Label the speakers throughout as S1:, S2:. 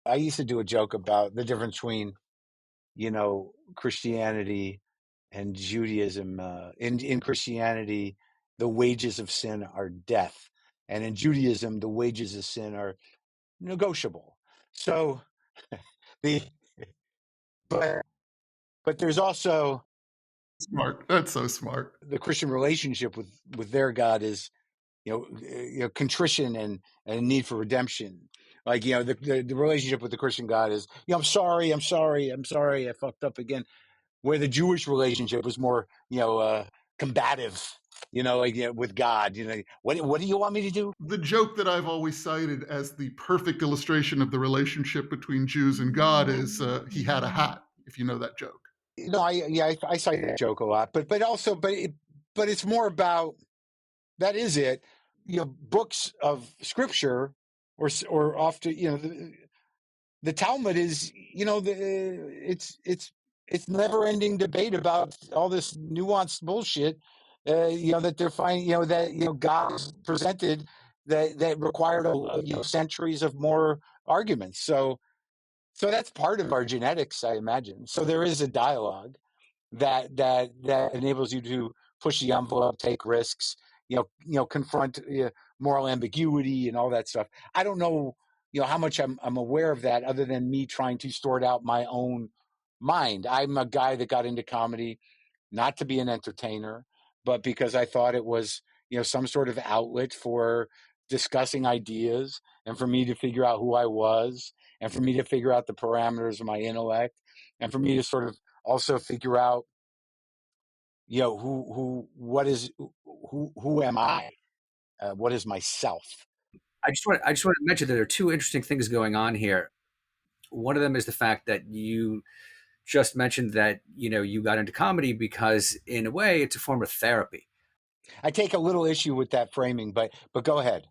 S1: I used to do a joke about the difference between, Christianity and Judaism. In Christianity, the wages of sin are death, and in Judaism, the wages of sin are negotiable. So the but but there's also
S2: Smart. That's so smart.
S1: the Christian relationship with their God is contrition and a need for redemption. Like the relationship with the Christian God is I'm sorry, I fucked up again. Where the Jewish relationship was more combative. With God. What do you want me to do?
S2: The joke that I've always cited as the perfect illustration of the relationship between Jews and God is he had a hat, if you know that joke.
S1: I cite that joke a lot, but it's more about that is it. Books of scripture or often the Talmud is it's never ending debate about all this nuanced bullshit that they're finding that God presented that required centuries of more arguments. So that's part of our genetics, I imagine. So there is a dialogue that enables you to push the envelope, take risks, confront moral ambiguity and all that stuff. I don't know, how much I'm aware of that, other than me trying to sort out my own mind. I'm a guy that got into comedy not to be an entertainer, but because I thought it was, some sort of outlet for discussing ideas and for me to figure out who I was and for me to figure out the parameters of my intellect and for me to sort of also figure out, who am I? What is myself?
S3: I just want to mention that there are two interesting things going on here. One of them is the fact that you just mentioned that you got into comedy because, in a way, it's a form of therapy.
S1: I take a little issue with that framing, but go ahead.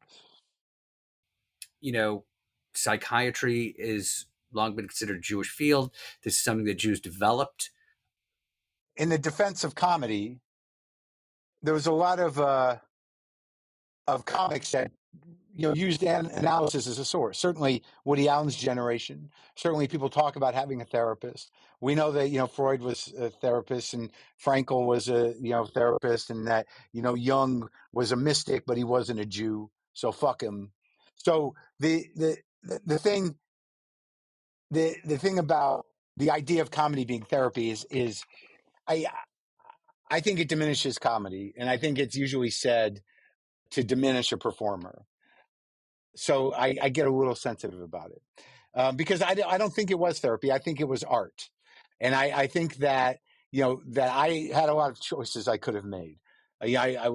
S3: Psychiatry is long been considered a Jewish field. This is something that Jews developed.
S1: In the defense of comedy, there was a lot of comics that used analysis as a source. Certainly Woody Allen's generation. Certainly people talk about having a therapist. We know that Freud was a therapist and Frankl was a therapist, and that Jung was a mystic, but he wasn't a Jew, so fuck him. So the thing about the idea of comedy being therapy is I think it diminishes comedy, and I think it's usually said to diminish a performer. So I get a little sensitive about it because I don't think it was therapy. I think it was art, and I think that that I had a lot of choices I could have made. I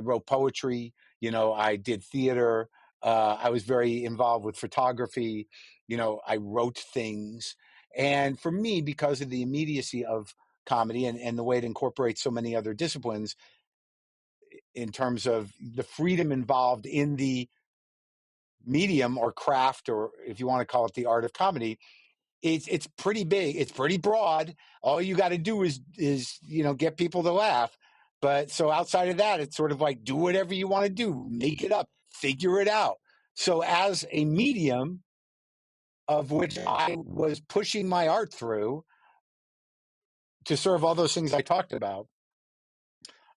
S1: wrote poetry. I did theater. I was very involved with photography. I wrote things, and for me, because of the immediacy of comedy and the way it incorporates so many other disciplines, in terms of the freedom involved in the medium or craft, or if you want to call it the art of comedy, it's pretty big, it's pretty broad. All you got to do is get people to laugh. But so outside of that, it's sort of like do whatever you want to do, make it up, figure it out. So as a medium of which I was pushing my art through to serve all those things I talked about,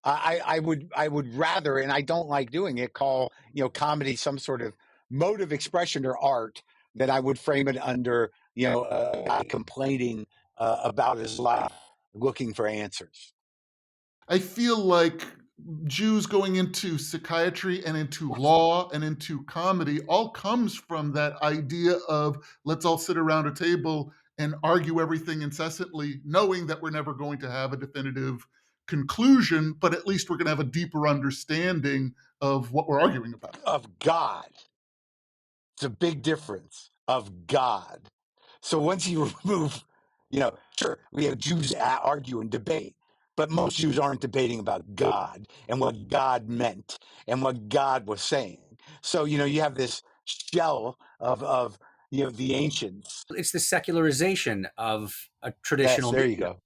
S1: I would rather, and I don't like doing it, call comedy some sort of mode of expression or art, that I would frame it under a guy complaining about his life, looking for answers.
S2: I feel like Jews going into psychiatry and into law and into comedy all comes from that idea of let's all sit around a table and argue everything incessantly, knowing that we're never going to have a definitive conclusion, but at least we're going to have a deeper understanding of what we're arguing about.
S1: Of God. It's a big difference. Of God. So once you remove, sure, we have Jews argue and debate, but most Jews aren't debating about God and what God meant and what God was saying. So, you have this shell of the ancients.
S3: It's the secularization of a
S1: Yes,
S3: traditional
S1: there you
S3: media.
S1: go.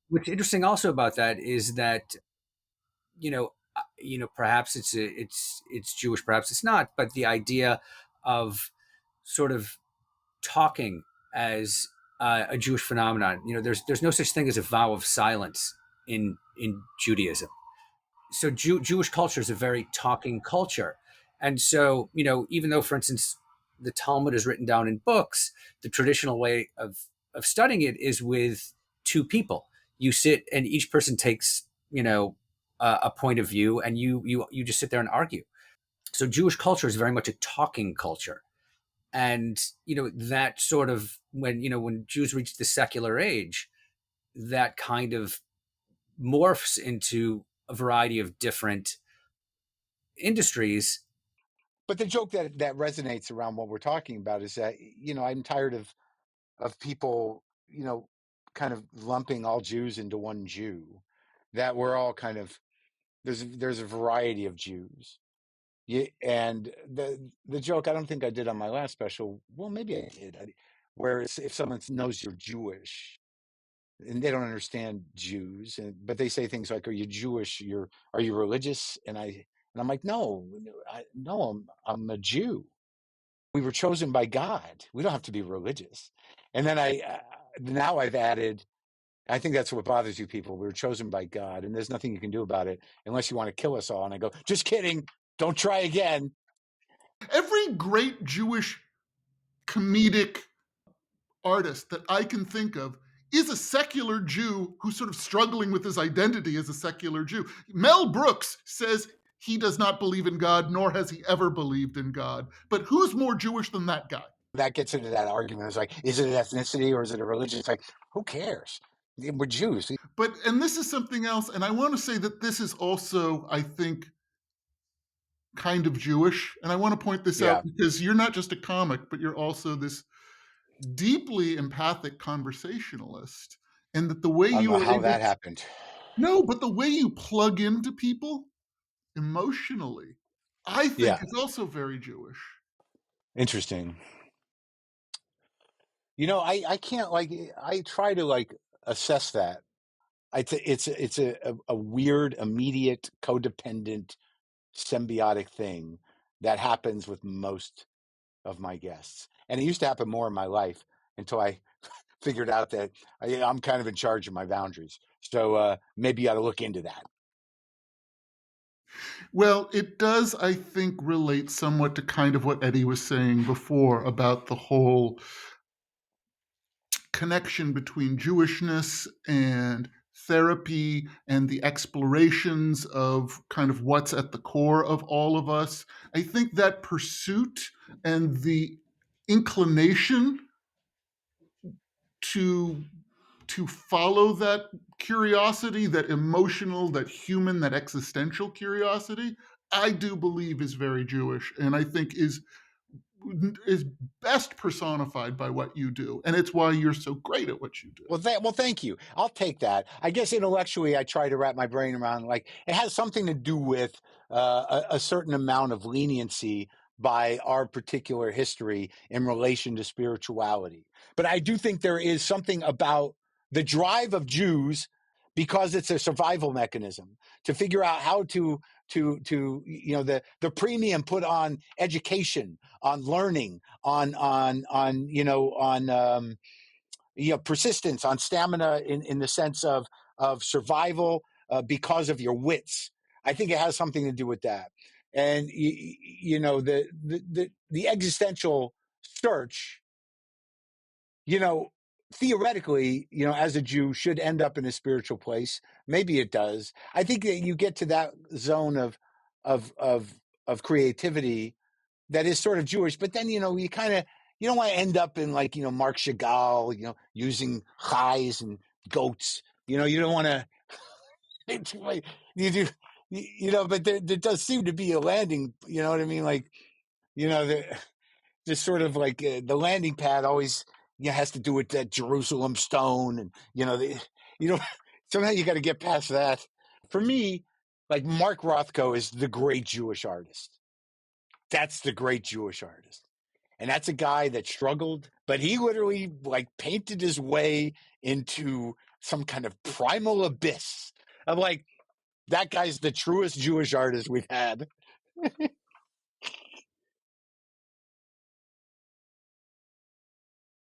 S3: What's interesting also about that is that perhaps it's Jewish, perhaps it's not, but the idea of sort of talking as a Jewish phenomenon. There's no such thing as a vow of silence in Judaism. So Jewish culture is a very talking culture, and so even though, for instance, the Talmud is written down in books, the traditional way of studying it is with two people. You sit, and each person takes a point of view, and you just sit there and argue. So Jewish culture is very much a talking culture, and that sort of when Jews reach the secular age, that kind of morphs into a variety of different industries.
S1: But the joke that resonates around what we're talking about is that I'm tired of people kind of lumping all Jews into one Jew. That we're all kind of there's a variety of Jews. Yeah, and the joke I don't think I did on my last special. Well, maybe I did. Where if someone knows you're Jewish and they don't understand Jews, but they say things like, "Are you Jewish? Are you religious?" And I'm like, "No, no, I'm a Jew. We were chosen by God. We don't have to be religious." And then now I've added. I think that's what bothers you people. We were chosen by God, and there's nothing you can do about it unless you want to kill us all. And I go, just kidding. Don't try again.
S2: Every great Jewish comedic artist that I can think of is a secular Jew who's sort of struggling with his identity as a secular Jew. Mel Brooks says he does not believe in God, nor has he ever believed in God. But who's more Jewish than that guy?
S1: That gets into that argument. It's like, is it an ethnicity or is it a religion? It's like, who cares? We're Jews.
S2: And this is something else, and I want to say that this is also, I think, kind of Jewish. And I want to point this out because you're not just a comic, but you're also this deeply empathic conversationalist. And that the way
S1: I don't
S2: you
S1: know
S2: are
S1: how
S2: able
S1: that happened.
S2: No, but the way you plug into people emotionally, I think is also very Jewish.
S1: Interesting. I can't I try to assess that. It's a weird, immediate, codependent, symbiotic thing that happens with most of my guests. And it used to happen more in my life until I figured out that I'm kind of in charge of my boundaries. So maybe you ought to look into that.
S2: Well, it does, I think, relate somewhat to kind of what Eddie was saying before about the whole connection between Jewishness and therapy and the explorations of kind of what's at the core of all of us. I think that pursuit and the inclination to follow that curiosity, that emotional, that human, that existential curiosity, I do believe is very Jewish, and I think is best personified by what you do, and it's why you're so great at what you do.
S1: Well, thank you. I'll take that. I guess intellectually, I try to wrap my brain around it has something to do with a certain amount of leniency by our particular history in relation to spirituality. But I do think there is something about the drive of Jews, because it's a survival mechanism, to figure out how to the premium put on education, on learning, on persistence, on stamina in the sense of survival because of your wits. I think it has something to do with that. And the existential search, theoretically, as a Jew, should end up in a spiritual place. Maybe it does. I think that you get to that zone of creativity that is sort of Jewish, but then you don't want to end up in Marc Chagall, using highs and goats. You don't want to. You do, but there does seem to be a landing. You know what I mean? There's sort of the landing pad always has to do with that Jerusalem stone, and somehow you got to get past that. For me, Mark Rothko is the great Jewish artist. That's the great Jewish artist. And that's a guy that struggled, but he literally painted his way into some kind of primal abyss. I'm that guy's the truest Jewish artist we've had.